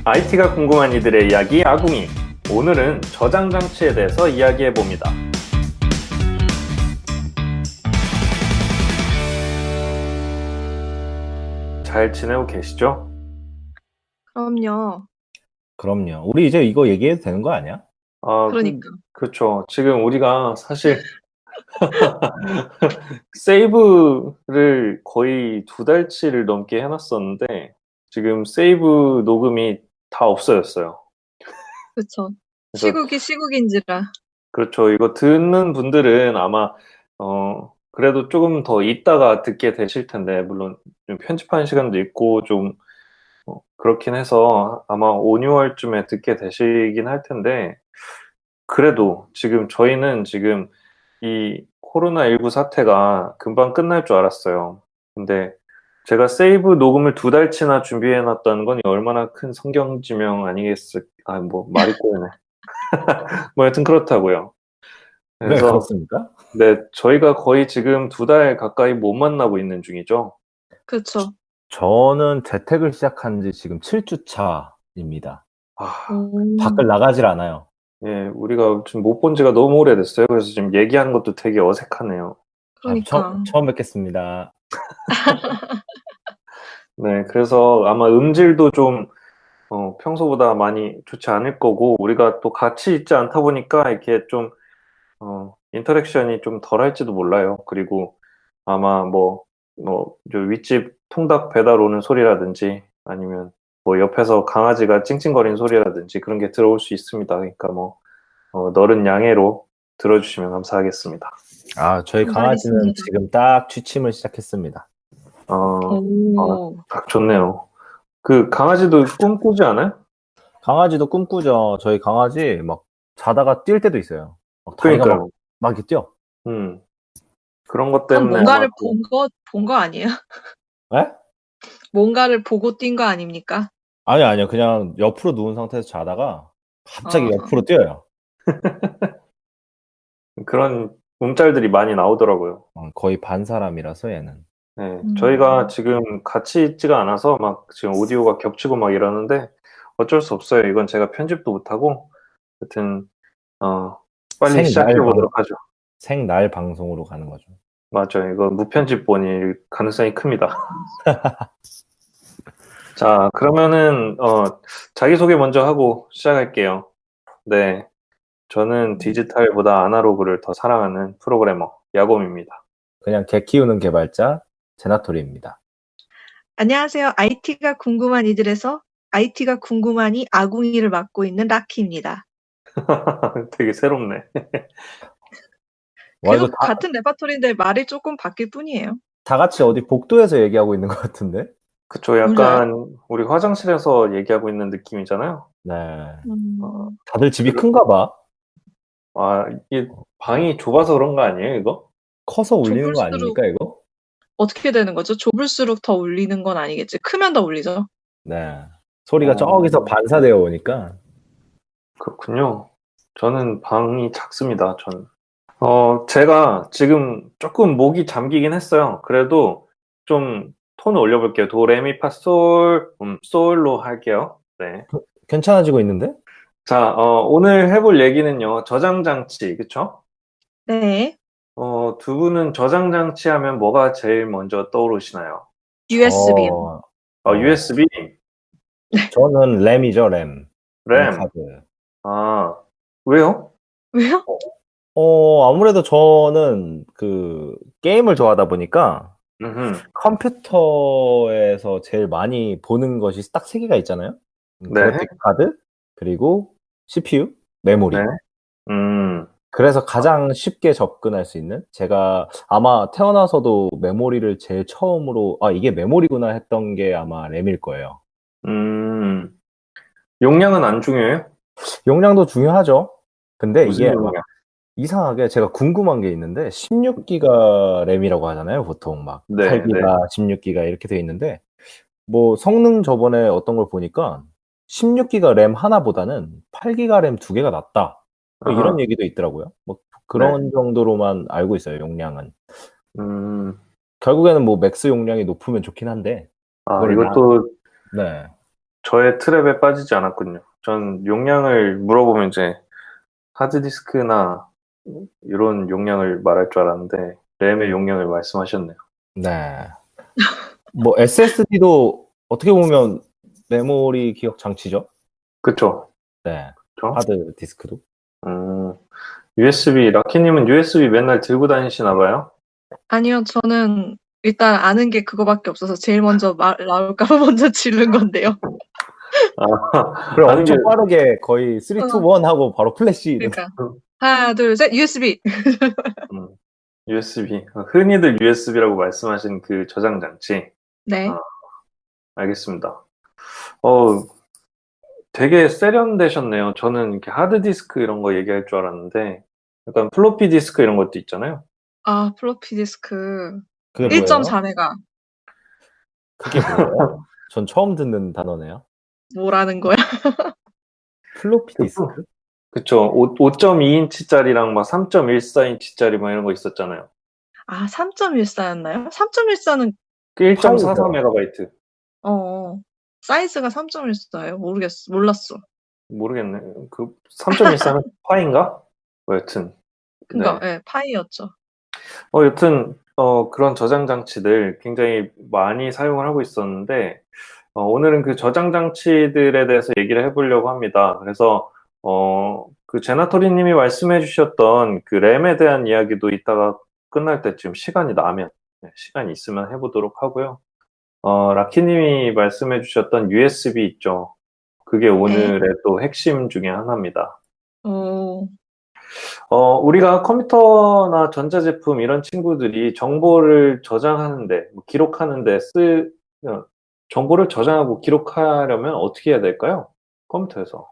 IT가 궁금한 이들의 이야기 아궁이. 오늘은 저장 장치에 대해서 이야기해 봅니다. 잘 지내고 계시죠? 그럼요. 그럼요. 우리 이제 이거 얘기해도 되는 거 아니야? 그러니까. 그렇죠. 지금 우리가 사실 세이브를 거의 2달치를 넘게 해놨었는데 지금 세이브 녹음이 다 없어졌어요. 그쵸. 그래서 시국인지라. 그렇죠. 이거 듣는 분들은 아마 그래도 조금 더 있다가 듣게 되실 텐데, 물론 좀 편집하는 시간도 있고 좀 그렇긴 해서 아마 5, 6월쯤에 듣게 되시긴 할 텐데, 그래도 지금 저희는 지금 이 코로나19 사태가 금방 끝날 줄 알았어요. 근데 제가 세이브 녹음을 2달치나 준비해놨다는 건 얼마나 큰 성경지명 아니겠을, 뭐 말이 꼬이네. 뭐 여튼 그렇다고요. 네, 그래서 그렇습니까? 네, 저희가 거의 지금 2달 가까이 못 만나고 있는 중이죠. 그쵸. 저는 재택을 시작한 지 지금 7주 차입니다. 밖을 음. 나가질 않아요. 예, 우리가 지금 못 본 지가 너무 오래됐어요. 그래서 지금 얘기하는 것도 되게 어색하네요. 그러니까. 처음 뵙겠습니다. 네, 그래서 아마 음질도 좀 평소보다 많이 좋지 않을 거고, 우리가 또 같이 있지 않다 보니까 이렇게 좀 인터랙션이 좀 덜 할지도 몰라요. 그리고 아마 저 윗집 통닭 배달 오는 소리라든지 아니면 뭐 옆에서 강아지가 찡찡거리는 소리라든지 그런 게 들어올 수 있습니다. 그러니까 너른 양해로 들어주시면 감사하겠습니다. 저희 강아지는 감사하겠습니다. 지금 딱 취침을 시작했습니다. 딱 좋네요. 그 강아지도 꿈꾸지 않아요? 강아지도 꿈꾸죠. 저희 강아지 막 자다가 뛸 때도 있어요. 다리가 그러니까요. 막 이렇게 뛰어. 그런 것 그럼 때문에 뭔가를 아마 본 거 아니에요? 네? 뭔가를 보고 뛴 거 아닙니까? 아니요. 그냥 옆으로 누운 상태에서 자다가 갑자기 어. 옆으로 뛰어요. 그런 움짤들이 많이 나오더라고요. 거의 반사람이라서 얘는. 네, 저희가 지금 같이 있지가 않아서 막 지금 오디오가 겹치고 막 이러는데 어쩔 수 없어요. 이건 제가 편집도 못하고, 하여튼, 빨리 시작해 보도록 하죠. 생날 방송으로 가는 거죠. 맞아요. 이거 무편집본일 가능성이 큽니다. 자, 그러면은, 자기소개 먼저 하고 시작할게요. 네. 저는 디지털보다 아날로그를 더 사랑하는 프로그래머, 야곰입니다. 그냥 개 키우는 개발자 제나토리입니다. 안녕하세요. IT가 궁금한 이들에서 IT가 궁금하니 아궁이를 맡고 있는 라키입니다. 되게 새롭네. 와, 이거 계속 같은 레파토리인데 말이 조금 바뀔 뿐이에요. 다 같이 어디 복도에서 얘기하고 있는 것 같은데? 그쵸. 약간, 우리 화장실에서 얘기하고 있는 느낌이잖아요. 네. 음. 다들 집이 큰가 봐. 이 방이 좁아서 그런 거 아니에요, 이거? 커서 울리는 거 좁을수록 아닙니까, 이거? 어떻게 되는 거죠? 좁을수록 더 울리는 건 아니겠지. 크면 더 울리죠. 네. 소리가 저기서 반사되어 오니까. 그렇군요. 저는 방이 작습니다, 저는. 제가 지금 조금 목이 잠기긴 했어요. 그래도 좀 톤을 올려볼게요. 도레미파솔, 솔로 할게요. 네. 괜찮아지고 있는데? 자, 오늘 해볼 얘기는요, 저장장치, 그쵸? 네. 두 분은 저장장치 하면 뭐가 제일 먼저 떠오르시나요? USB요. USB, 저는 램이죠, 램. 램. 램카드. 왜요? 왜요? 아무래도 저는 게임을 좋아하다 보니까 컴퓨터에서 제일 많이 보는 것이 딱 3개가 있잖아요. 네. 그래픽 카드, 그리고 CPU, 메모리. 네. 그래서 가장 쉽게 접근할 수 있는, 제가 아마 태어나서도 메모리를 제일 처음으로 이게 메모리구나 했던 게 아마 램일 거예요. 용량은 안 중요해요? 용량도 중요하죠. 근데 무슨 이게 용량? 이상하게 제가 궁금한 게 있는데 16기가 램이라고 하잖아요. 보통 막 네, 8기가, 16기가 이렇게 돼 있는데, 뭐 성능 저번에 어떤 걸 보니까 16기가 램 하나보다는 8기가 램 2개가 낫다. 뭐 이런 얘기도 있더라고요. 뭐 그런 정도로만 알고 있어요, 용량은. 결국에는 뭐 맥스 용량이 높으면 좋긴 한데. 이것도 네. 저의 트랩에 빠지지 않았군요. 전 용량을 물어보면 이제 하드디스크나 이런 용량을 말할 줄 알았는데 램의 용량을 말씀하셨네요. 네. 뭐 SSD도 어떻게 보면 메모리 기억 장치죠. 그쵸? 네. 그쵸? 하드 디스크도. USB, 라키님은 USB 맨날 들고 다니시나 봐요? 아니요, 저는 일단 아는 게 그거밖에 없어서 제일 먼저 나올까 봐 먼저 지른 건데요. 그럼 아는 게, 엄청 빠르게 거의 3, 2, 1 하고 바로 플래시. 그러니까 하나, 둘, 셋, USB. USB. 흔히들 USB라고 말씀하신 그 저장 장치. 네. 알겠습니다. 되게 세련되셨네요. 저는 이렇게 하드디스크 이런 거 얘기할 줄 알았는데, 약간 플로피 디스크 이런 것도 있잖아요. 아, 플로피 디스크. 그게 뭐예요? 1.4메가. 그게 뭐예요? 전 처음 듣는 단어네요. 뭐라는 거야? 플로피 디스크? 그쵸. 5.2인치짜리랑 막 3.14인치짜리 막 이런 거 있었잖아요. 아, 3.14였나요? 3.14는 그 1.44MB. 사이즈가 3.14예요? 몰랐어. 모르겠네. 그 3.14는 파인가? 여튼. 그러니까 네. 예, 파이였죠. 여튼 그런 저장 장치들 굉장히 많이 사용을 하고 있었는데 오늘은 그 저장 장치들에 대해서 얘기를 해보려고 합니다. 그래서 그 제나토리 님이 말씀해 주셨던 그 램에 대한 이야기도 이따가 끝날 때쯤 시간이 나면 시간이 있으면 해보도록 하고요. 라키 님이 말씀해 주셨던 USB 있죠. 그게 오늘의 또 핵심 중에 하나입니다. 우리가 컴퓨터나 전자제품 이런 친구들이 정보를 저장하는데, 기록하는데 정보를 저장하고 기록하려면 어떻게 해야 될까요? 컴퓨터에서.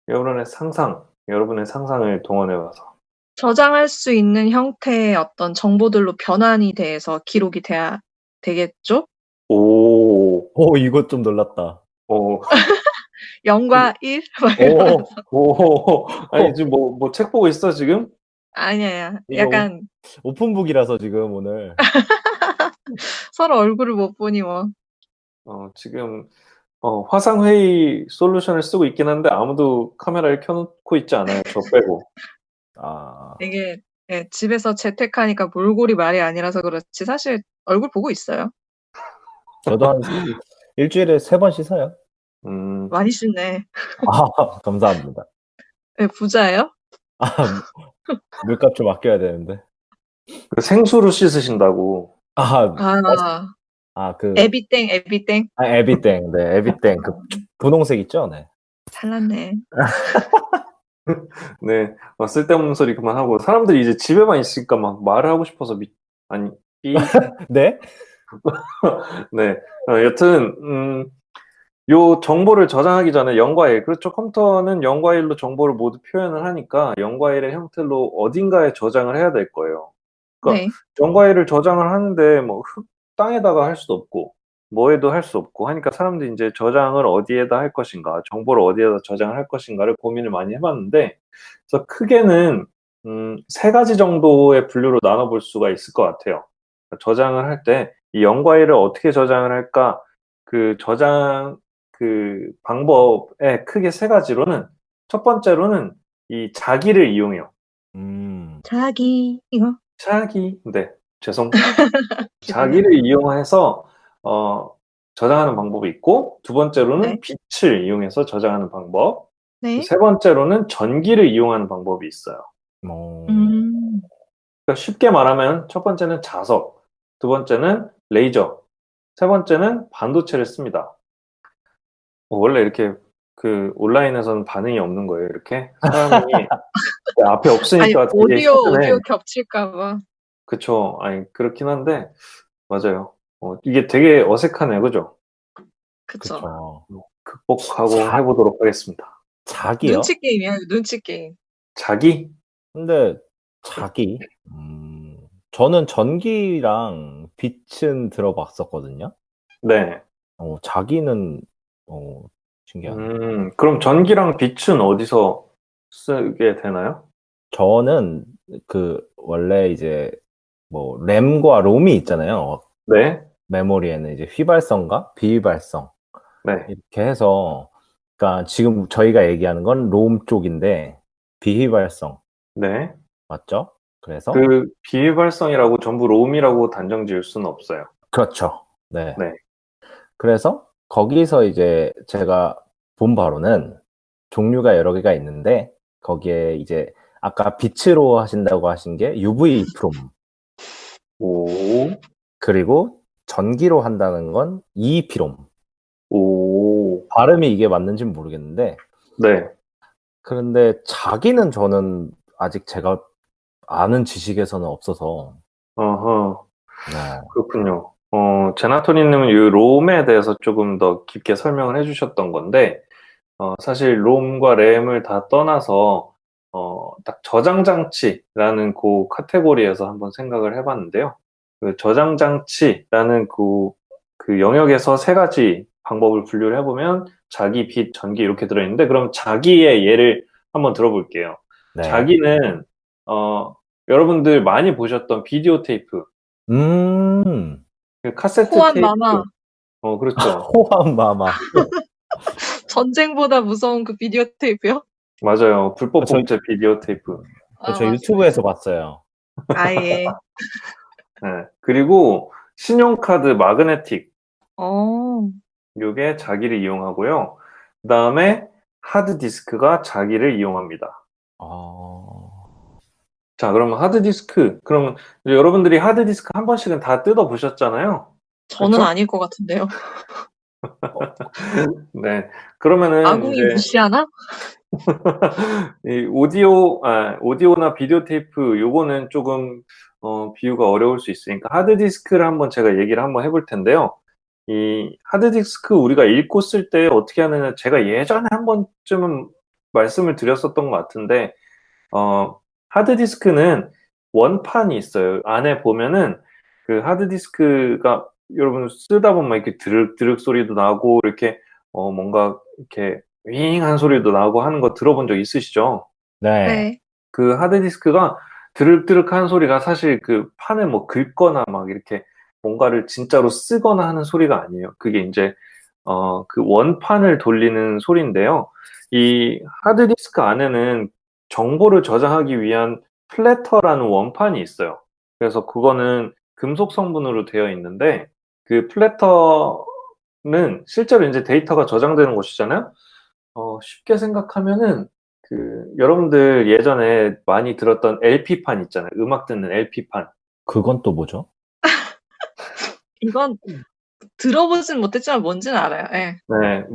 여러분의 상상을 동원해봐서. 저장할 수 있는 형태의 어떤 정보들로 변환이 돼서 기록이 되겠죠? 이거 좀 놀랐다. 0과 1? 아니, 지금 뭐 책 보고 있어, 지금? 아니야. 이거 약간 오픈북이라서 지금 오늘. 서로 얼굴을 못 보니 뭐. 지금 화상회의 솔루션을 쓰고 있긴 한데 아무도 카메라를 켜놓고 있지 않아요. 저 빼고. 이게 집에서 재택하니까 몰골이 말이 아니라서 그렇지 사실 얼굴 보고 있어요. 저도 한 일주일에 3번 씻어요. 많이 씻네. 감사합니다. 네, 부자예요? 물값 좀 아껴야 되는데. 그 생수로 씻으신다고. 에비땡. 에비땡. 네, 에비땡. 그 분홍색 있죠? 네. 잘났네. 네, 쓸데없는 소리 그만하고 사람들이 이제 집에만 있으니까 막 말을 하고 싶어서 네? 네, 여튼 요 정보를 저장하기 전에 0과 1, 그렇죠. 컴퓨터는 0과 1로 정보를 모두 표현을 하니까 0과 1의 형태로 어딘가에 저장을 해야 될 거예요. 그러니까 0과 1을 저장을 하는데 뭐 땅에다가 할 수도 없고 뭐에도 할 수 없고 하니까 사람들이 이제 저장을 어디에다 할 것인가, 정보를 어디에다 저장을 할 것인가를 고민을 많이 해봤는데, 그래서 크게는 3가지 정도의 분류로 나눠볼 수가 있을 것 같아요. 저장을 할 때 이 0과 1을 어떻게 저장을 할까? 그 저장 그 방법의 크게 3가지로는, 첫 번째로는 이 자기를 이용해요. 자기 이거? 네, 자기를 이용해서 저장하는 방법이 있고, 두 번째로는 빛을 이용해서 저장하는 방법, 세 번째로는 전기를 이용하는 방법이 있어요. 그러니까 쉽게 말하면 첫 번째는 자석, 두 번째는 레이저, 세 번째는 반도체를 씁니다. 원래 이렇게 그 온라인에서는 반응이 없는 거예요. 이렇게 사람이 앞에 없으니까 아니, 오디오 겹칠까봐. 그쵸. 아니 그렇긴 한데 맞아요. 이게 되게 어색하네요, 그죠? 그쵸. 극복하고 해보도록 하겠습니다. 자기요? 눈치 게임이야, 눈치 게임. 자기? 근데 자기? 저는 전기랑 빛은 들어봤었거든요. 네. 자기는 신기하네. 그럼 전기랑 빛은 어디서 쓰게 되나요? 저는 원래 이제 뭐 램과 롬이 있잖아요. 네. 메모리에는 이제 휘발성과 비휘발성. 네. 이렇게 해서, 그러니까 지금 저희가 얘기하는 건 롬 쪽인데 비휘발성 네. 맞죠? 그래서 그 비휘발성이라고 전부 롬이라고 단정 지을 수는 없어요. 그렇죠. 네. 네. 그래서 거기서 이제 제가 본 바로는 종류가 여러 개가 있는데 거기에 이제 아까 빛으로 하신다고 하신 게 UV 프롬 오, 그리고 전기로 한다는 건 E 피롬. 오, 발음이 이게 맞는지는 모르겠는데 네. 그런데 자기는 저는 아직 제가 아는 지식에서는 없어서 어허, 네. 그렇군요. 제나토니님은 이 롬에 대해서 조금 더 깊게 설명을 해주셨던 건데, 사실 롬과 램을 다 떠나서, 딱 저장 장치라는 그 카테고리에서 한번 생각을 해봤는데요. 그 저장 장치라는 그 영역에서 세 가지 방법을 분류를 해보면, 자기, 빛, 전기 이렇게 들어있는데, 그럼 자기의 예를 한번 들어볼게요. 네. 자기는, 여러분들 많이 보셨던 비디오 테이프, 음. 그 카세트 호환 테이프, 마마. 그렇죠. 호환 마마. 전쟁보다 무서운 그 비디오 테이프요? 맞아요. 불법 저, 복제 비디오 테이프. 아, 저 맞아요. 유튜브에서 봤어요. 아예. 네. 그리고 신용카드 마그네틱, 어, 요게 자기를 이용하고요. 그 다음에 하드디스크가 자기를 이용합니다. 아, 자, 그러면 하드디스크. 그러면 이제 여러분들이 하드디스크 한 번씩은 다 뜯어 보셨잖아요. 저는 그렇죠? 아닐 것 같은데요. 네. 그러면은 아궁이 이제 무시하나? 이 오디오나 비디오 테이프 요거는 조금 비유가 어려울 수 있으니까 하드디스크를 한번 제가 얘기를 한번 해볼 텐데요. 이 하드디스크 우리가 읽고 쓸 때 어떻게 하느냐 제가 예전에 한 번쯤은 말씀을 드렸었던 것 같은데 하드디스크는 원판이 있어요. 안에 보면은 그 하드디스크가 여러분 쓰다 보면 이렇게 드륵드륵 소리도 나고 이렇게 뭔가 이렇게 윙한 소리도 나고 하는 거 들어본 적 있으시죠? 네. 네. 그 하드디스크가 드륵드륵한 소리가 사실 그 판을 뭐 긁거나 막 이렇게 뭔가를 진짜로 쓰거나 하는 소리가 아니에요. 그게 이제 그 원판을 돌리는 소리인데요. 이 하드디스크 안에는 정보를 저장하기 위한 플래터라는 원판이 있어요. 그래서 그거는 금속 성분으로 되어 있는데 그 플래터는 실제로 이제 데이터가 저장되는 곳이잖아요. 쉽게 생각하면은 여러분들 예전에 많이 들었던 LP판 있잖아요. 음악 듣는 LP판. 그건 또 뭐죠? 이건 들어보진 못했지만 뭔지는 알아요. 예. 네,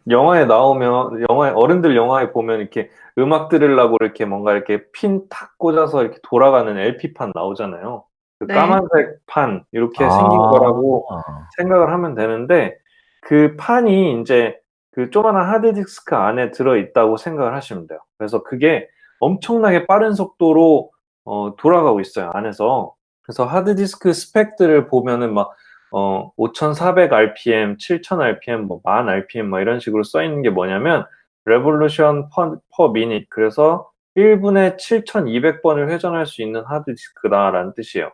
영화에 나오면, 어른들 영화에 보면 이렇게 음악 들으려고 이렇게 뭔가 이렇게 핀 탁 꽂아서 이렇게 돌아가는 LP판 나오잖아요. 그 네. 까만색 판, 이렇게 생긴 아, 거라고 생각을 하면 되는데, 그 판이 이제 그 조그마한 하드디스크 안에 들어있다고 생각을 하시면 돼요. 그래서 그게 엄청나게 빠른 속도로 돌아가고 있어요, 안에서. 그래서 하드디스크 스펙들을 보면은 막 5,400 RPM, 7,000 RPM, 뭐, 10,000 RPM, 막 이런 식으로 써 있는 게 뭐냐면, revolution per minute. 그래서 1분에 7,200번을 회전할 수 있는 하드디스크다라는 뜻이에요.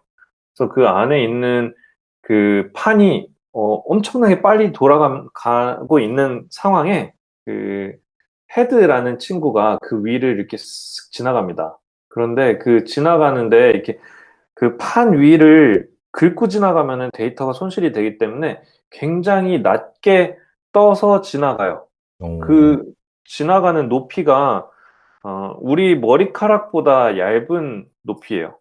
그래서 그 안에 있는 그 판이, 엄청나게 빨리 돌아가고 있는 상황에, 그, 헤드라는 친구가 그 위를 이렇게 쓱 지나갑니다. 그런데 그 지나가는데, 이렇게 그 판 위를 긁고 지나가면은 데이터가 손실이 되기 때문에 굉장히 낮게 떠서 지나가요. 오, 그 지나가는 높이가 우리 머리카락보다 얇은 높이예요.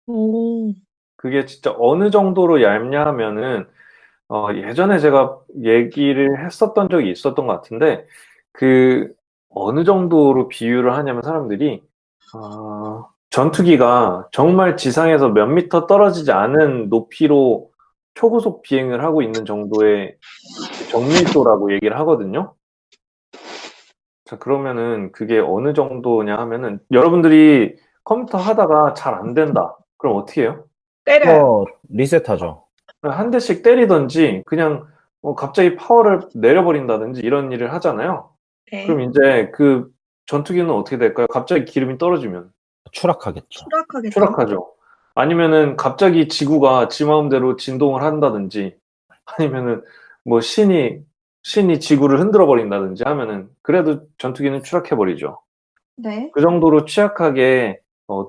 오. 그게 진짜 어느 정도로 얇냐 하면은 예전에 제가 얘기를 했었던 적이 있었던 것 같은데 그 어느 정도로 비유를 하냐면 사람들이 전투기가 정말 지상에서 몇 미터 떨어지지 않은 높이로 초고속 비행을 하고 있는 정도의 정밀도라고 얘기를 하거든요. 자, 그러면은 그게 어느 정도냐 하면은 여러분들이 컴퓨터 하다가 잘 안 된다. 그럼 어떻게 해요? 때려요. 리셋하죠. 한 대씩 때리든지 그냥 갑자기 파워를 내려버린다든지 이런 일을 하잖아요. 네. 그럼 이제 그 전투기는 어떻게 될까요? 갑자기 기름이 떨어지면 추락하겠죠. 추락하겠죠. 추락하죠. 아니면은 갑자기 지구가 지 마음대로 진동을 한다든지 아니면은 뭐 신이 신이 지구를 흔들어 버린다든지 하면은 그래도 전투기는 추락해버리죠. 네. 그 정도로 취약하게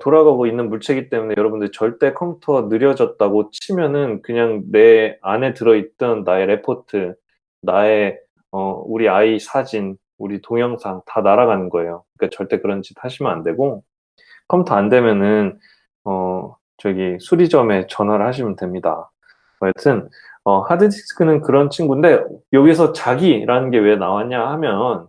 돌아가고 있는 물체이기 때문에 여러분들 절대 컴퓨터가 느려졌다고 치면은 그냥 내 안에 들어있던 나의 레포트, 나의 우리 아이 사진, 우리 동영상 다 날아가는 거예요. 그러니까 절대 그런 짓 하시면 안 되고 컴퓨터 안 되면은 저기 수리점에 전화를 하시면 됩니다. 하여튼 하드디스크는 그런 친구인데 여기서 자기라는 게 왜 나왔냐 하면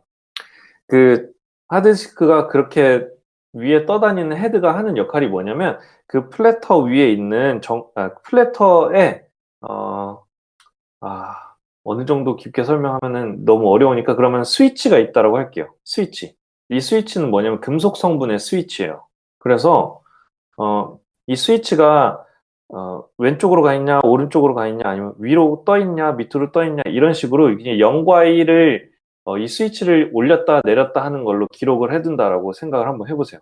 그 하드디스크가 그렇게 위에 떠다니는 헤드가 하는 역할이 뭐냐면 그 플래터 위에 있는 플래터에 어, 어느 정도 깊게 설명하면은 너무 어려우니까 그러면 스위치가 있다라고 할게요. 스위치. 이 스위치는 뭐냐면 금속 성분의 스위치예요. 그래서 이 스위치가 왼쪽으로 가 있냐, 오른쪽으로 가 있냐, 아니면 위로 떠 있냐, 밑으로 떠 있냐, 이런 식으로 그냥 0과 1을 이 스위치를 올렸다 내렸다 하는 걸로 기록을 해둔다라고 생각을 한번 해보세요.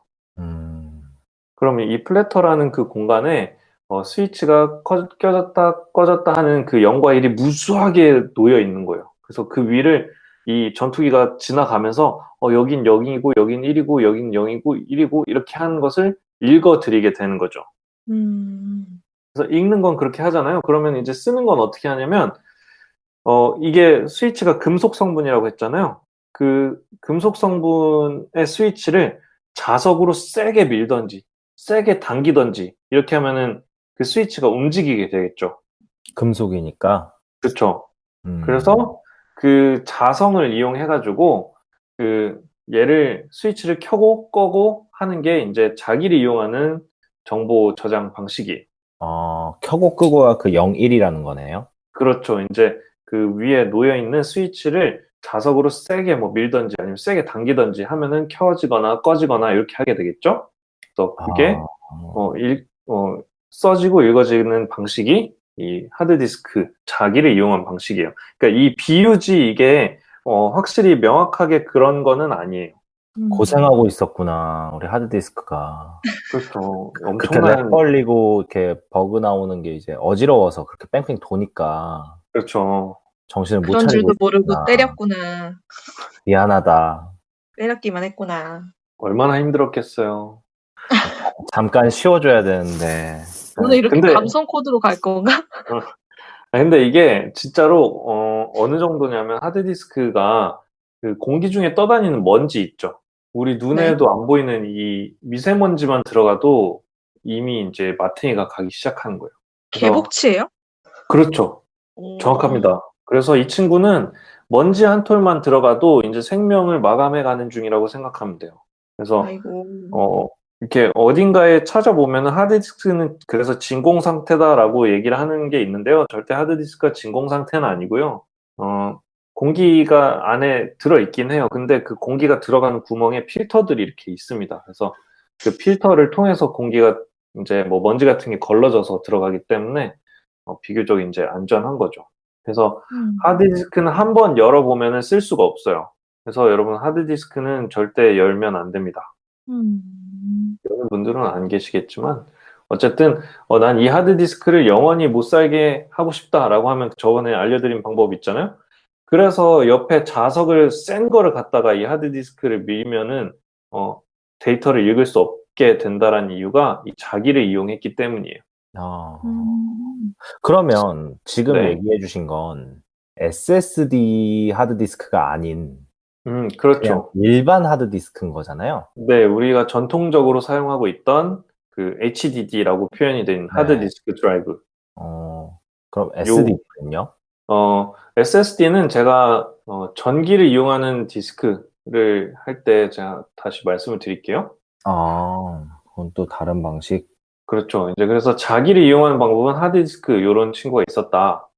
그러면 이 플래터라는 그 공간에 스위치가 켜졌다 꺼졌다 하는 그 0과 1이 무수하게 놓여 있는 거예요. 그래서 그 위를 이 전투기가 지나가면서 여긴 0이고 여긴 1이고 여긴 0이고 1이고 이렇게 하는 것을 읽어드리게 되는 거죠. 그래서 읽는 건 그렇게 하잖아요. 그러면 이제 쓰는 건 어떻게 하냐면 이게 스위치가 금속 성분이라고 했잖아요. 그 금속 성분의 스위치를 자석으로 세게 밀던지 세게 당기던지 이렇게 하면은 그 스위치가 움직이게 되겠죠. 금속이니까. 그렇죠. 그래서 그 자성을 이용해 가지고 그 얘를 스위치를 켜고 꺼고 하는 게 이제 자기를 이용하는 정보 저장 방식이에요. 켜고 끄고가 그 0, 1이라는 거네요. 그렇죠. 이제 그 위에 놓여 있는 스위치를 자석으로 세게 뭐 밀던지 아니면 세게 당기던지 하면은 켜지거나 꺼지거나 이렇게 하게 되겠죠. 그래서 그게 써지고 읽어지는 방식이 이 하드디스크 자기를 이용한 방식이에요. 그러니까 이 비유지 이게 확실히 명확하게 그런 거는 아니에요. 고생하고 있었구나, 우리 하드디스크가. 그렇죠. 그렇게 렉 엄청난 걸리고 이렇게 버그 나오는 게 이제 어지러워서 그렇게 뺑뺑 도니까 그렇죠. 정신을 못 그런 차리고 줄도 모르고 있었구나. 때렸구나. 미안하다. 때렸기만 했구나. 얼마나 힘들었겠어요. 잠깐 쉬어줘야 되는데. 오늘 이렇게 근데 감성 코드로 갈 건가? 근데 이게 진짜로 어느 정도냐면 하드디스크가 그 공기 중에 떠다니는 먼지 있죠. 우리 눈에도 안 보이는 이 미세먼지만 들어가도 이미 이제 마탱이가 가기 시작하는 거예요. 그래서 개복치예요? 그렇죠. 정확합니다. 그래서 이 친구는 먼지 한 톨만 들어가도 이제 생명을 마감해 가는 중이라고 생각하면 돼요. 그래서 아이고. 이렇게 어딘가에 찾아보면 하드디스크는 그래서 진공 상태다라고 얘기를 하는 게 있는데요. 절대 하드디스크가 진공 상태는 아니고요. 공기가 안에 들어있긴 해요. 근데 그 공기가 들어가는 구멍에 필터들이 이렇게 있습니다. 그래서 그 필터를 통해서 공기가 이제 뭐 먼지 같은 게 걸러져서 들어가기 때문에 비교적 이제 안전한 거죠. 그래서 하드디스크는 한번 열어보면은 쓸 수가 없어요. 그래서 여러분 하드디스크는 절대 열면 안 됩니다. 여러 분들은 안 계시겠지만 어쨌든 난 이 하드디스크를 영원히 못 살게 하고 싶다라고 하면 저번에 알려드린 방법 있잖아요. 그래서 옆에 자석을 센 거를 갖다가 이 하드디스크를 밀면은 데이터를 읽을 수 없게 된다라는 이유가 이 자기를 이용했기 때문이에요. 그러면 지금 네. 얘기해 주신 건 SSD 하드디스크가 아닌 그냥 그렇죠. 일반 하드디스크인 거잖아요. 네, 우리가 전통적으로 사용하고 있던 그 HDD라고 표현이 된 하드디스크 드라이브. 그럼 SSD는요? SSD는 제가 전기를 이용하는 디스크를 할 때 제가 다시 말씀을 드릴게요. 그건 또 다른 방식? 그렇죠. 이제 그래서 자기를 이용하는 방법은 하드디스크 이런 친구가 있었다.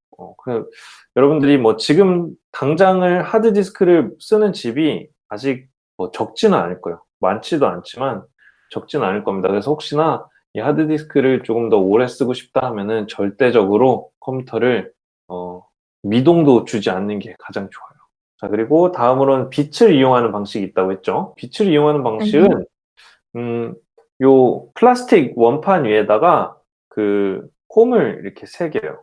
여러분들이 뭐 지금 당장을 하드디스크를 쓰는 집이 아직 뭐 적지는 않을 거예요. 많지도 않지만 적지는 않을 겁니다. 그래서 혹시나 이 하드디스크를 조금 더 오래 쓰고 싶다 하면은 절대적으로 컴퓨터를 미동도 주지 않는 게 가장 좋아요. 자, 그리고 다음으로는 빛을 이용하는 방식이 있다고 했죠. 빛을 이용하는 방식은 요 플라스틱 원판 위에다가 그 홈을 이렇게 새겨요.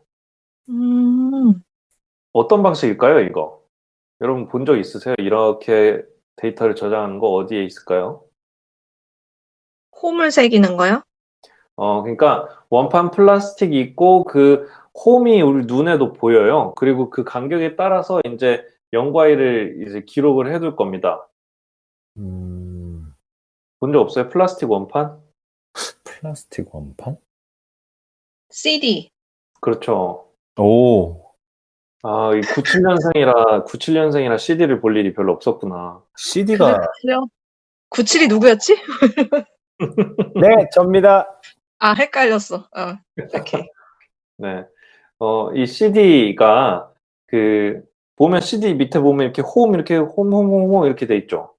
어떤 방식일까요, 이거? 여러분 본 적 있으세요? 이렇게 데이터를 저장하는 거 어디에 있을까요? 홈을 새기는 거요? 그러니까 원판 플라스틱이 있고 그 홈이 우리 눈에도 보여요. 그리고 그 간격에 따라서 이제 0과 1을 이제 기록을 해둘 겁니다. 음, 본 적 없어요? 플라스틱 원판? 플라스틱 원판? CD. 그렇죠. 오, 이 97년생이라 CD를 볼 일이 별로 없었구나. CD가 그래요? 97이 누구였지? 네, 접니다. 아, 헷갈렸어. 오케이. 네. 이 CD가 보면 CD 밑에 보면 이렇게 이렇게 홈 이렇게 돼 있죠.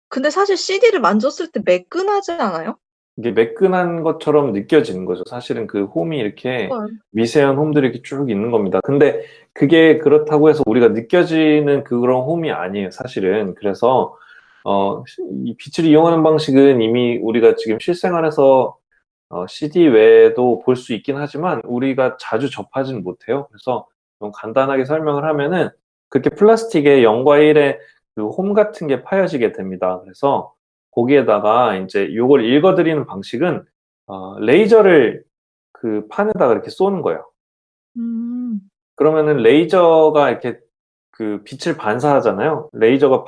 근데 사실 CD를 만졌을 때 매끈하지 않아요? 이게 매끈한 것처럼 느껴지는 거죠. 사실은 그 홈이 이렇게 헐. 미세한 홈들이 이렇게 쭉 있는 겁니다. 근데 그게 그렇다고 해서 우리가 느껴지는 그런 홈이 아니에요, 사실은. 그래서, 이 빛을 이용하는 방식은 이미 우리가 지금 실생활에서 CD 외에도 볼 수 있긴 하지만 우리가 자주 접하지는 못해요. 그래서 좀 간단하게 설명을 하면은 그렇게 플라스틱에 0과 1의 그 홈 같은 게 파여지게 됩니다. 그래서 거기에다가 이제 요걸 읽어드리는 방식은 레이저를 그 판에다가 이렇게 쏘는 거예요. 음. 그러면은 레이저가 이렇게 그 빛을 반사하잖아요. 레이저가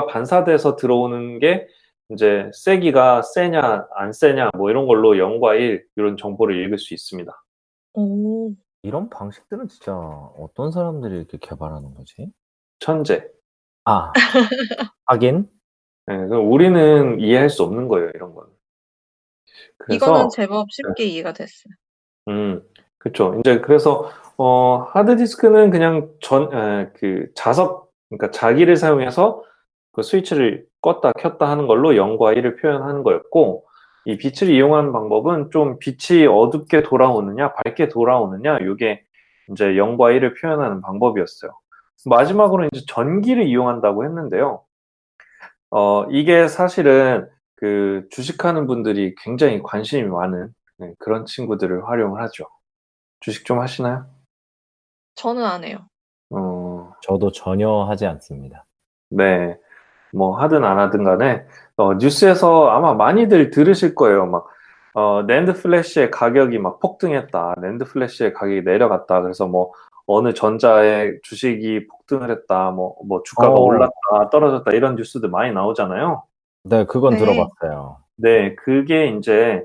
반사돼서 들어오는 게 이제 세기가 세냐 안 세냐 뭐 이런 걸로 0과 1 이런 정보를 읽을 수 있습니다. 오. 이런 방식들은 진짜 어떤 사람들이 이렇게 개발하는 거지? 천재. 아, 하긴. 네, 그럼 우리는 이해할 수 없는 거예요, 이런 건. 이거는 그래서 제법 네, 쉽게 이해가 됐어요. 그렇죠. 이제 그래서 하드디스크는 그냥 그러니까 자기를 사용해서 그 스위치를 껐다 켰다 하는 걸로 0과 1을 표현하는 거였고, 이 빛을 이용하는 방법은 좀 빛이 어둡게 돌아오느냐, 밝게 돌아오느냐, 이게 이제 0과 1을 표현하는 방법이었어요. 마지막으로 이제 전기를 이용한다고 했는데요. 이게 사실은 그 주식하는 분들이 굉장히 관심이 많은 그런 친구들을 활용을 하죠. 주식 좀 하시나요? 저는 안 해요. 저도 전혀 하지 않습니다. 네. 뭐 하든 안 하든 간에 뉴스에서 아마 많이들 들으실 거예요. 막 낸드 플래시의 가격이 막 폭등했다. 낸드 플래시의 가격이 내려갔다. 그래서 뭐 어느 전자의 주식이 폭등을 했다. 뭐 주가가 어, 올랐다, 떨어졌다 이런 뉴스들 많이 나오잖아요. 네, 그건 네. 들어봤어요. 네, 그게 이제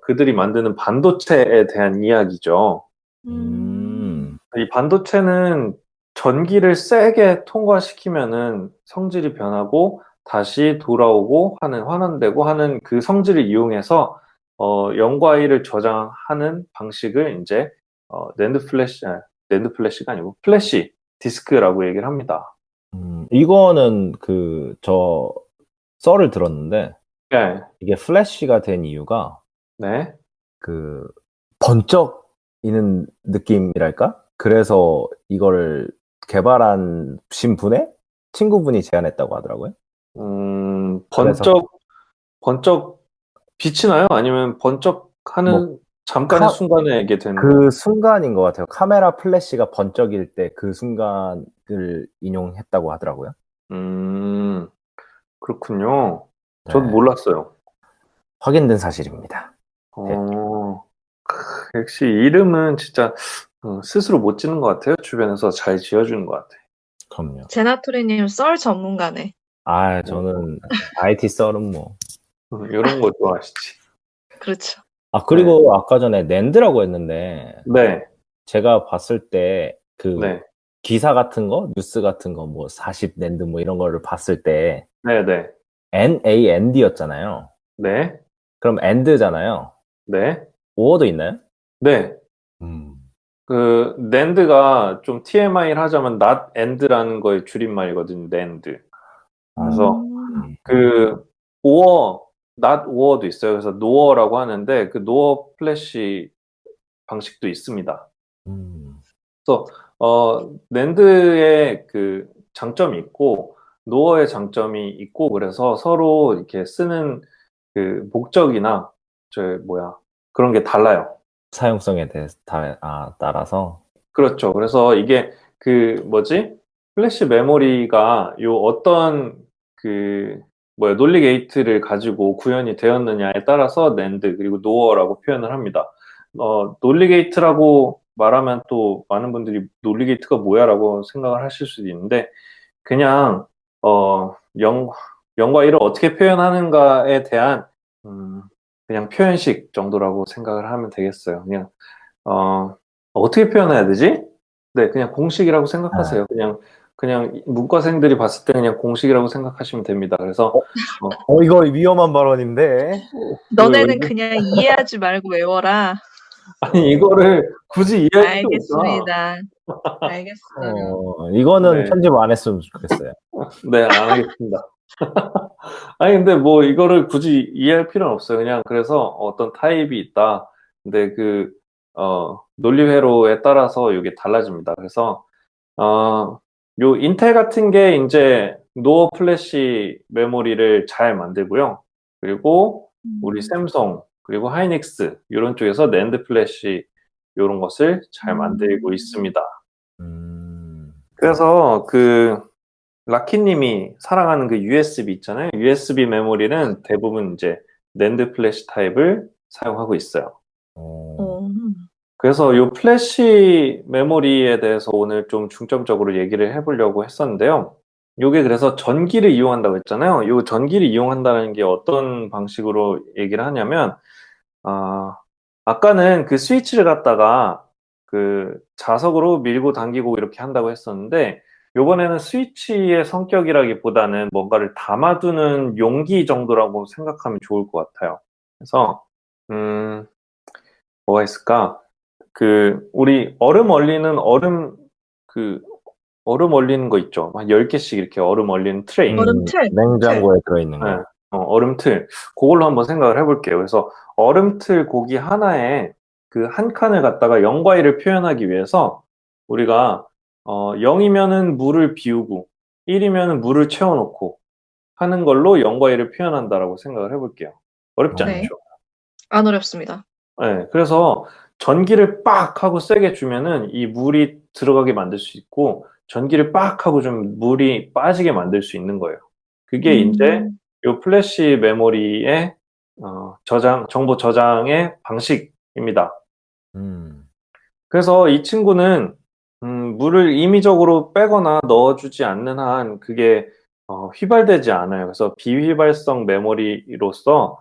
그들이 만드는 반도체에 대한 이야기죠. 음. 이 반도체는 전기를 세게 통과시키면은 성질이 변하고 다시 돌아오고 환원되고 하는 그 성질을 이용해서 0과 1을 저장하는 방식을 이제 낸드 플래시가 아니고 플래시 디스크라고 얘기를 합니다. 이거는 저 썰을 들었는데, 네, 이게 플래시가 된 이유가 네. 그 번쩍이는 느낌이랄까? 그래서 이거를 개발하신 분의 친구분이 제안했다고 하더라고요. 그래서 번쩍 빛이 나요? 아니면 뭐 번쩍하는 잠깐의 순간에 이게 되는 거예요? 그 순간인 것 같아요. 카메라 플래시가 번쩍일 때 그 순간을 인용했다고 하더라고요. 그렇군요. 저도 네, 몰랐어요. 확인된 사실입니다. 네, 어, 역시 이름은 진짜 스스로 못 짓는 것 같아요. 주변에서 잘 지어주는 것 같아요. 그럼요. 제나토리님 썰 전문가네. 저는 IT 썰은 뭐. 이런 거 좋아하시지. 그렇죠. 네, 그리고 아까 전에 낸드라고 했는데, 네, 제가 봤을 때 네, 기사 같은 거, 뉴스 같은 거, 뭐 40 낸드 뭐 이런 거를 봤을 때 네, 네, NAND였잖아요. 네, 그럼 AND잖아요. 네, 오어도 있나요? 네. 음. 그 낸드가 좀 TMI를 하자면 not and라는 거의 줄임말이거든요. 낸드. 그래서 음. 그 오어, not 오어도 있어요. 그래서 노어라고 하는데 그 노어 플래시 방식도 있습니다. 음. 그래서 낸드의 그 장점이 있고 노어의 장점이 있고 그래서 서로 이렇게 쓰는 그 목적이나 그런 게 달라요. 사용성에 대해서 따라서. 그렇죠. 그래서 이게 그 뭐지? 플래시 메모리가 요 어떤 그 논리 게이트를 가지고 구현이 되었느냐에 따라서 낸드 그리고 노어라고 표현을 합니다. 논리 게이트라고 말하면 또 많은 분들이 논리 게이트가 뭐야라고 생각을 하실 수도 있는데 그냥 0과 1을 어떻게 표현하는가에 대한 그냥 표현식 정도라고 생각을 하면 되겠어요. 그냥 어떻게 표현해야 되지? 네, 그냥 공식이라고 생각하세요. 그냥 문과생들이 봤을 때 그냥 공식이라고 생각하시면 됩니다. 그래서 이거 위험한 발언인데. 너네는 그냥 이해하지 말고 외워라. 아니 이거를 굳이 이해할 필요 없다. 알겠습니다. 알겠어요. 이거는 네. 편집 안 했으면 좋겠어요. 네, 안 하겠습니다. 아니 근데 뭐 이거를 굳이 이해할 필요는 없어요. 그냥 그래서 어떤 타입이 있다. 근데 그 논리 회로에 따라서 이게 달라집니다. 그래서 요 인텔 같은 게 이제 노어 플래시 메모리를 잘 만들고요. 그리고 우리 샘성 그리고 하이닉스 이런 쪽에서 낸드 플래시 이런 것을 잘 만들고 있습니다. 그래서 그 라키님이 사랑하는 그 USB 있잖아요. USB 메모리는 대부분 이제 낸드 플래시 타입을 사용하고 있어요. 그래서 이 플래시 메모리에 대해서 오늘 좀 중점적으로 얘기를 해보려고 했었는데요. 이게 그래서 전기를 이용한다고 했잖아요. 이 전기를 이용한다는 게 어떤 방식으로 얘기를 하냐면, 아까는 그 스위치를 갖다가 그 자석으로 밀고 당기고 이렇게 한다고 했었는데, 요번에는 스위치의 성격이라기보다는 뭔가를 담아두는 용기 정도라고 생각하면 좋을 것 같아요. 그래서, 뭐가 있을까? 우리 얼음 얼리는 얼음 얼리는 거 있죠. 한 10개씩 이렇게 얼음 얼리는 트레이. 얼음틀. 냉장고에 들어있는 거. 네. 얼음틀. 그걸로 한번 생각을 해볼게요. 그래서 얼음틀 고기 하나에 그 한 칸을 갖다가 0과 1을 표현하기 위해서 우리가 0이면은 물을 비우고 1이면은 물을 채워놓고 하는 걸로 0과 1을 표현한다라고 생각을 해볼게요. 어렵지 네. 않죠? 안 어렵습니다. 네, 그래서 전기를 빡 하고 세게 주면은 이 물이 들어가게 만들 수 있고 전기를 빡 하고 좀 물이 빠지게 만들 수 있는 거예요. 그게 이제 요 플래시 메모리의 정보 저장의 방식입니다. 그래서 이 친구는 물을 임의적으로 빼거나 넣어주지 않는 한 그게 휘발되지 않아요. 그래서 비휘발성 메모리로서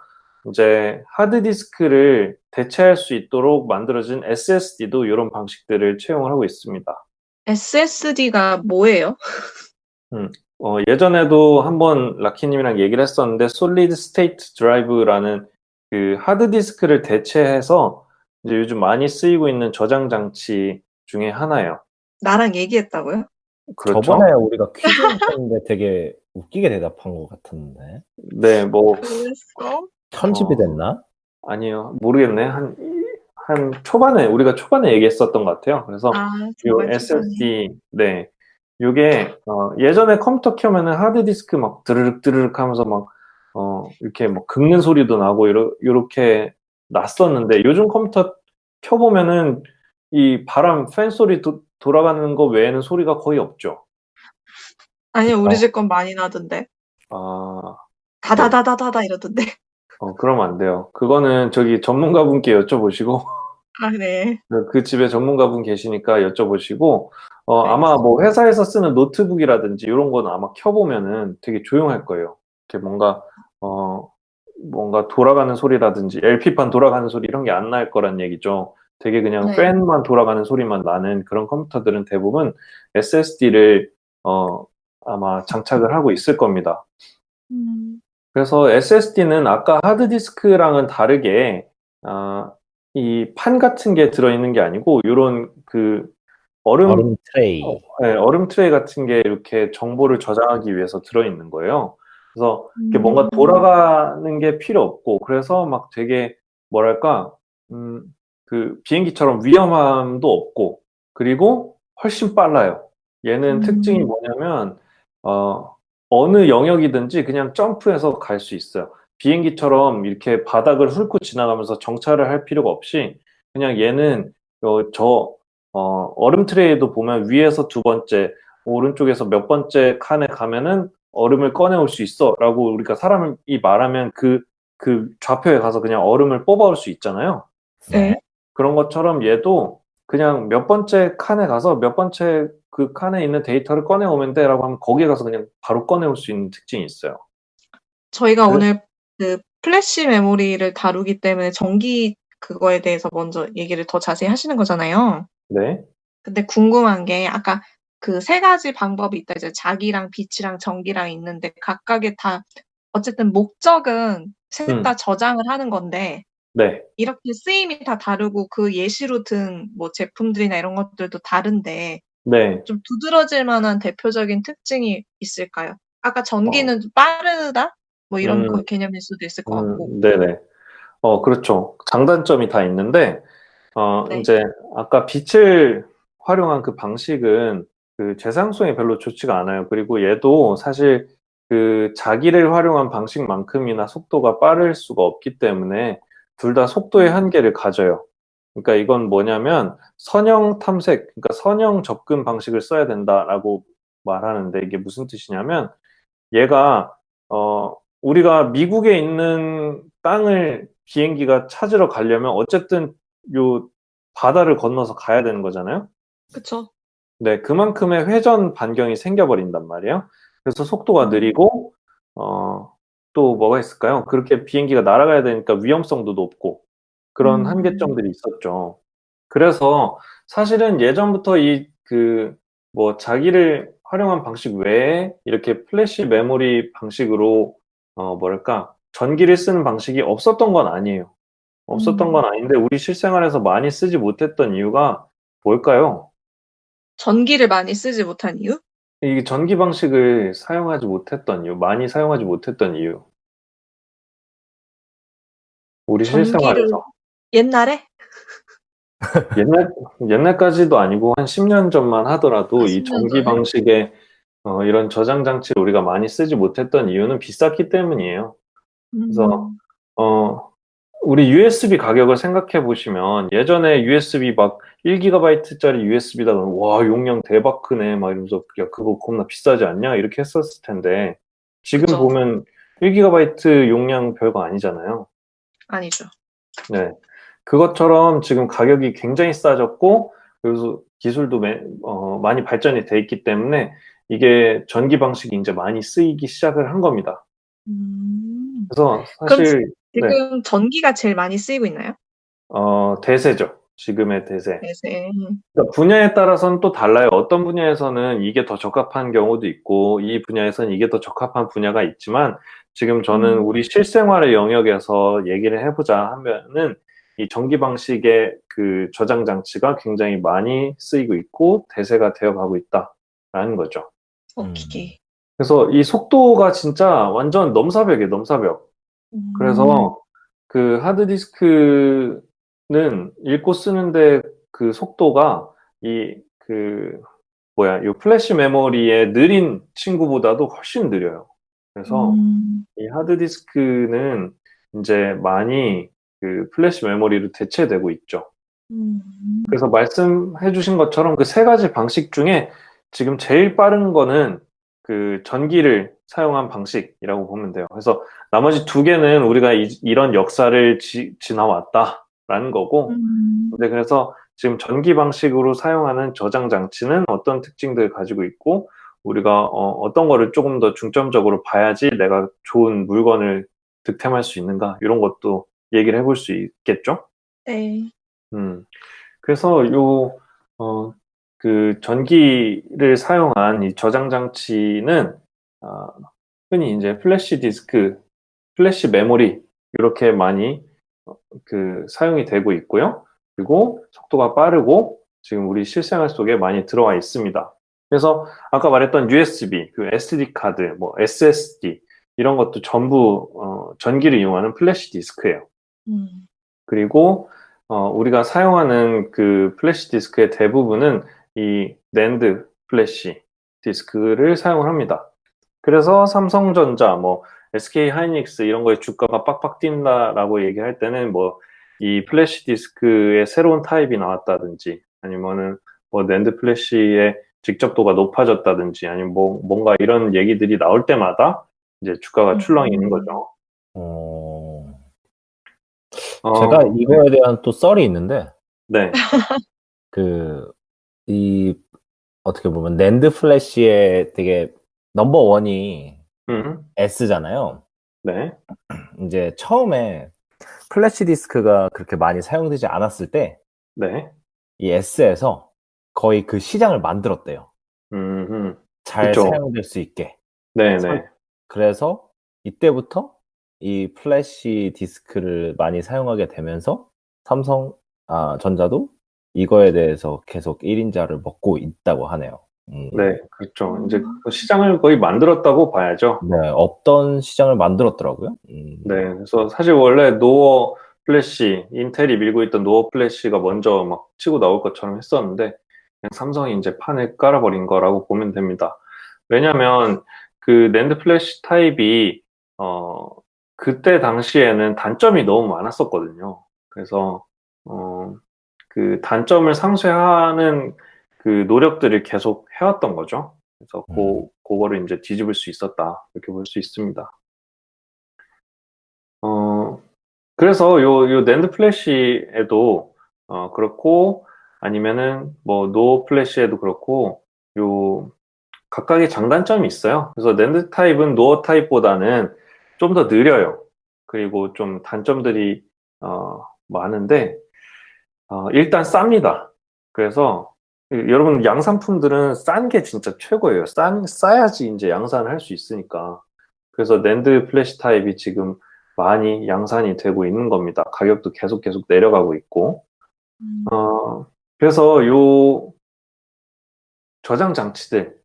이제 하드디스크를 대체할 수 있도록 만들어진 SSD도 이런 방식들을 채용을 하고 있습니다. SSD가 뭐예요? 예전에도 한번 라키님이랑 얘기를 했었는데 Solid State Drive라는 그 하드디스크를 대체해서 이제 요즘 많이 쓰이고 있는 저장 장치 중에 하나예요. 나랑 얘기했다고요? 그렇죠. 저번에 우리가 퀴즈 했는데 되게 웃기게 대답한 것 같은데. 네, 뭐 그랬어? 편집이 됐나? 아니요, 모르겠네. 우리가 초반에 얘기했었던 것 같아요. 그래서 요 정말 SSD, 네, 요게 예전에 컴퓨터 켜면은 하드디스크 막 드르륵 드르륵 하면서 막 이렇게 뭐 긁는 소리도 나고 요렇게 났었는데 요즘 컴퓨터 켜보면은 이 바람 팬 소리 돌아가는 거 외에는 소리가 거의 없죠. 아니요, 우리 집 건 많이 나던데. 다다다다다다 이러던데. 그러면 안 돼요. 그거는 저기 전문가분께 여쭤보시고 네. 그 집에 전문가분 계시니까 여쭤보시고 아마 뭐 회사에서 쓰는 노트북이라든지 이런 거는 아마 켜보면은 되게 조용할 거예요. 이렇게 뭔가 돌아가는 소리라든지 LP판 돌아가는 소리 이런 게 안 날 거란 얘기죠. 되게 그냥 팬만 돌아가는 소리만 나는 그런 컴퓨터들은 대부분 SSD를 아마 장착을 하고 있을 겁니다. 그래서 SSD는 아까 하드디스크랑은 다르게 이 판 같은 게 들어있는 게 아니고 이런 그 얼음 트레이. 얼음 트레이 같은 게 이렇게 정보를 저장하기 위해서 들어있는 거예요. 그래서 이렇게 뭔가 돌아가는 게 필요 없고 그래서 막 되게 뭐랄까 그 비행기처럼 위험함도 없고 그리고 훨씬 빨라요. 얘는 특징이 뭐냐면 어느 영역이든지 그냥 점프해서 갈 수 있어요. 비행기처럼 이렇게 바닥을 훑고 지나가면서 정차를 할 필요가 없이 그냥 얘는 얼음 트레이도 보면 위에서 두 번째, 오른쪽에서 몇 번째 칸에 가면은 얼음을 꺼내올 수 있어 라고 우리가 사람이 말하면 그 좌표에 가서 그냥 얼음을 뽑아올 수 있잖아요. 네. 그런 것처럼 얘도 그냥 몇 번째 칸에 가서 몇 번째 그 칸에 있는 데이터를 꺼내오면 돼 라고 하면 거기에 가서 그냥 바로 꺼내올 수 있는 특징이 있어요. 저희가 네. 오늘 그 플래시 메모리를 다루기 때문에 전기 그거에 대해서 먼저 얘기를 더 자세히 하시는 거잖아요. 네. 근데 궁금한 게 아까 그 세 가지 방법이 있다. 이제 자기랑 빛이랑 전기랑 있는데 각각의 다 어쨌든 목적은 셋 다 저장을 하는 건데 네. 이렇게 쓰임이 다 다르고 그 예시로 든 뭐 제품들이나 이런 것들도 다른데 네. 좀 두드러질 만한 대표적인 특징이 있을까요? 아까 전기는 좀 빠르다? 뭐 이런 음, 개념일 수도 있을 것 같고. 네네. 그렇죠. 장단점이 다 있는데, 네. 이제 아까 빛을 활용한 그 방식은 그 재사용성이 별로 좋지가 않아요. 그리고 얘도 사실 그 자기를 활용한 방식만큼이나 속도가 빠를 수가 없기 때문에 둘 다 속도의 한계를 가져요. 그러니까 이건 뭐냐면 선형 탐색, 그러니까 선형 접근 방식을 써야 된다라고 말하는데 이게 무슨 뜻이냐면 얘가 우리가 미국에 있는 땅을 비행기가 찾으러 가려면 어쨌든 요 바다를 건너서 가야 되는 거잖아요. 그쵸. 네, 그만큼의 회전 반경이 생겨버린단 말이에요. 그래서 속도가 느리고 또 뭐가 있을까요? 그렇게 비행기가 날아가야 되니까 위험성도 높고 그런 한계점들이 있었죠. 그래서 사실은 예전부터 뭐 자기를 활용한 방식 외에 이렇게 플래시 메모리 방식으로 뭐랄까 전기를 쓰는 방식이 없었던 건 아니에요. 없었던 건 아닌데 우리 실생활에서 많이 쓰지 못했던 이유가 뭘까요? 전기를 많이 쓰지 못한 이유? 이 전기 방식을 사용하지 못했던 이유, 많이 사용하지 못했던 이유. 우리 전기를 실생활에서. 옛날에? 옛날까지도 아니고 한 10년 전만 하더라도 이 10년 전기 전에? 방식의 이런 저장 장치를 우리가 많이 쓰지 못했던 이유는 비쌌기 때문이에요. 그래서 어, 우리 USB 가격을 생각해 보시면 예전에 USB 막 1GB짜리 USB다 와 용량 대박 크네 막 이러면서 야 그거 겁나 비싸지 않냐 이렇게 했었을 텐데 지금 그쵸. 보면 1GB 용량 별거 아니잖아요. 아니죠. 네. 그것처럼 지금 가격이 굉장히 싸졌고, 그래서 기술도 많이 발전이 돼 있기 때문에 이게 전기 방식이 이제 많이 쓰이기 시작을 한 겁니다. 그래서 그럼 사실, 네, 지금 전기가 제일 많이 쓰이고 있나요? 대세죠. 지금의 대세. 대세. 그러니까 분야에 따라서는 또 달라요. 어떤 분야에서는 이게 더 적합한 경우도 있고, 이 분야에서는 이게 더 적합한 분야가 있지만, 지금 저는 우리 실생활의 영역에서 얘기를 해보자 하면은, 이 전기 방식의 그 저장 장치가 굉장히 많이 쓰이고 있고, 대세가 되어가고 있다라는 거죠. 오케이. 그래서 이 속도가 진짜 완전 넘사벽이에요, 넘사벽. 그래서 그 하드디스크는 읽고 쓰는데 그 속도가 이 플래시 메모리의 느린 친구보다도 훨씬 느려요. 그래서 이 하드디스크는 이제 많이 그 플래시 메모리로 대체되고 있죠. 그래서 말씀해 주신 것처럼 그 세 가지 방식 중에 지금 제일 빠른 거는 그 전기를 사용한 방식이라고 보면 돼요. 그래서 나머지 두 개는 우리가 이런 역사를 지나왔다라는 거고, 근데 그래서 지금 전기 방식으로 사용하는 저장 장치는 어떤 특징들을 가지고 있고, 우리가 어떤 거를 조금 더 중점적으로 봐야지 내가 좋은 물건을 득템할 수 있는가, 이런 것도 얘기를 해볼 수 있겠죠? 네. 그래서 그 전기를 사용한 이 저장 장치는 흔히 이제 플래시 디스크, 플래시 메모리 이렇게 많이 그 사용이 되고 있고요. 그리고 속도가 빠르고 지금 우리 실생활 속에 많이 들어와 있습니다. 그래서 아까 말했던 USB, 그 SD 카드, 뭐 SSD 이런 것도 전부 전기를 이용하는 플래시 디스크예요. 그리고 우리가 사용하는 그 플래시 디스크의 대부분은 이 낸드 플래시 디스크를 사용을 합니다. 그래서 삼성전자, 뭐 SK 하이닉스 이런 거에 주가가 빡빡 뛴다라고 얘기할 때는 뭐 이 플래시 디스크의 새로운 타입이 나왔다든지 아니면은 뭐 낸드 플래시의 직접도가 높아졌다든지 아니면 뭐 뭔가 이런 얘기들이 나올 때마다 이제 주가가 출렁이는 거죠. 제가 네. 이거에 대한 또 썰이 있는데, 네. 어떻게 보면 낸드 플래시의 되게 넘버 원이 S잖아요. 네. 이제 처음에 플래시 디스크가 그렇게 많이 사용되지 않았을 때, 네. 이 S에서 거의 그 시장을 만들었대요. 잘 그쵸. 사용될 수 있게. 네네. 그래서 이때부터 이 플래시 디스크를 많이 사용하게 되면서 전자도 이거에 대해서 계속 1인자를 먹고 있다고 하네요. 네, 그렇죠. 이제 그 시장을 거의 만들었다고 봐야죠. 네, 없던 시장을 만들었더라고요. 네, 그래서 사실 원래 노어 플래시, 인텔이 밀고 있던 노어 플래시가 먼저 막 치고 나올 것처럼 했었는데, 그냥 삼성이 이제 판을 깔아버린 거라고 보면 됩니다. 왜냐면 그 낸드 플래시 타입이, 그때 당시에는 단점이 너무 많았었거든요. 그래서, 그 단점을 상쇄하는 그 노력들을 계속 해왔던 거죠. 그래서 그거를 이제 뒤집을 수 있었다. 이렇게 볼 수 있습니다. 그래서 요 낸드 플래시에도, 그렇고, 아니면은 뭐 노 플래시에도 그렇고, 요 각각의 장단점이 있어요. 그래서 낸드 타입은 노어 타입보다는 좀 더 느려요. 그리고 좀 단점들이, 많은데, 일단 쌉니다. 그래서 여러분 양산품들은 싼 게 진짜 최고예요. 싸야지 이제 양산을 할 수 있으니까. 그래서 낸드 플래시 타입이 지금 많이 양산이 되고 있는 겁니다. 가격도 계속 내려가고 있고. 그래서 저장 장치들,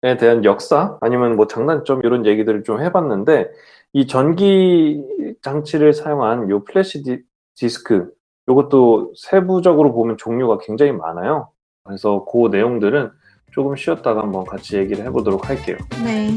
에 대한 역사 아니면 뭐 장단점 이런 얘기들을 좀 해봤는데 이 전기 장치를 사용한 요 플래시 디스크 요것도 세부적으로 보면 종류가 굉장히 많아요. 그래서 그 내용들은 조금 쉬었다가 한번 같이 얘기를 해보도록 할게요. 네.